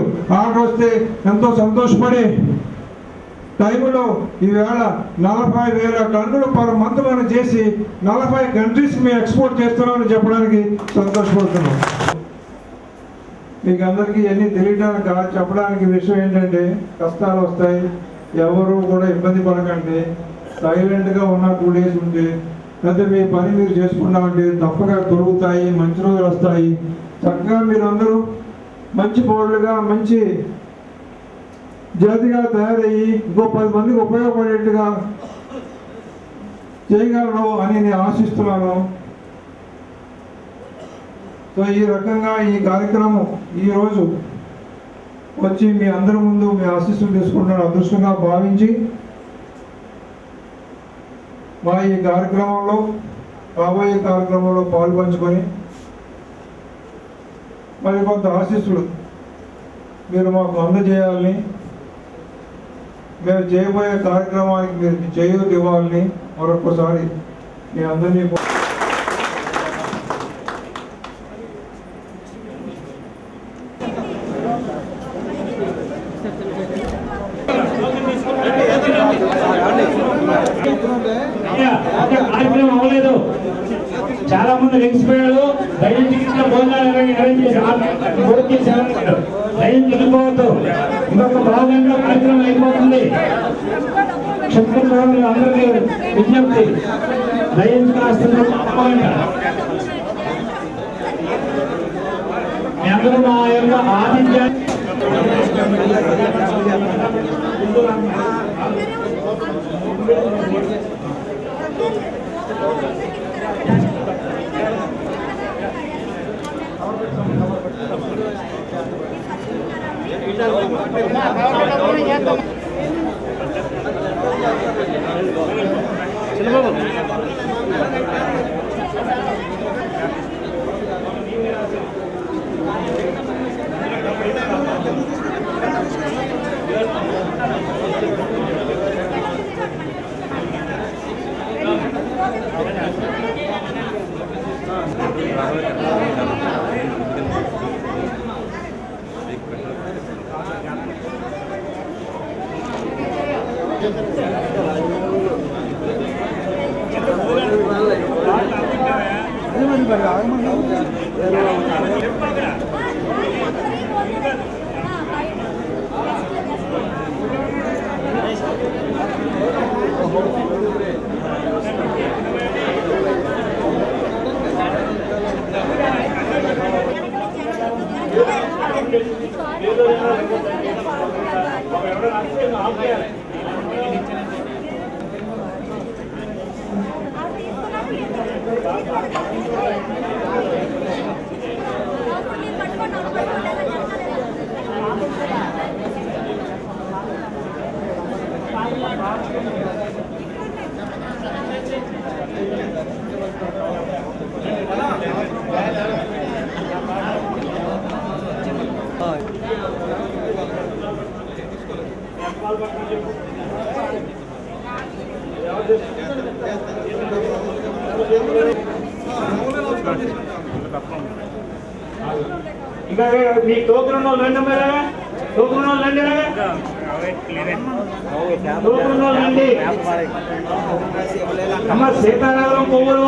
Order వస్తే ఎంతో సంతోషపడి టైంలో ఈవేళ 40,000 టన్నులు పర్ మంత్ మనం చేసి 40 కంట్రీస్ మేము ఎక్స్పోర్ట్ చేస్తున్నామని చెప్పడానికి సంతోషపడుతున్నాం. మీకు అందరికీ అన్నీ తెలియడానికి చెప్పడానికి విషయం ఏంటంటే కష్టాలు వస్తాయి, ఎవరు కూడా ఇబ్బంది పడకండి, సైలెంట్గా ఉన్న 2 days ఉంటే లేకపోతే మీ పని మీరు చేసుకున్నామంటే తప్పగా దొరుకుతాయి, మంచి రోజులు వస్తాయి. చక్కగా మీరు అందరూ మంచి పౌరులుగా మంచి జాతిగా తయారయ్యి ఇంకో 10 మందికి ఉపయోగపడేట్టుగా చేయగలరు అని నేను ఆశిస్తున్నాను. సో ఈ రకంగా ఈ కార్యక్రమం ఈరోజు వచ్చి మీ అందరి ముందు మీ ఆశీస్సులు తీసుకుంటున్న అదృష్టంగా భావించి మా ఈ కార్యక్రమంలో రాబోయే కార్యక్రమంలో పాల్పంచుకొని మరి కొంత ఆశీస్సులు మీరు మాకు అందజేయాలని, మేము చేయబోయే కార్యక్రమానికి మీరు చేయూత ఇవ్వాలని మరొకసారి మీ అందరినీ కార్యక్రమం అవ్వలేదు, చాలా మంది లెగిసిపోయాడు. దయచేసి భోజనాలు అరేంజ్ చేశారు, దయచేసి వెళ్ళిపోవద్దు. ఇంకొక భాగంగా కార్యక్రమం అయిపోతుంది. క్షత్రియ అందరికీ విజ్ఞప్తి, దయచేసి కాస్త మీ అందరూ మా యొక్క ఆతిథ్యాన్ని ఇంకా మీ టోకెన్ రండి, టోకెన్ రండి, టోకెన్ రండి. అమ్మ సీతారామం పువ్వుల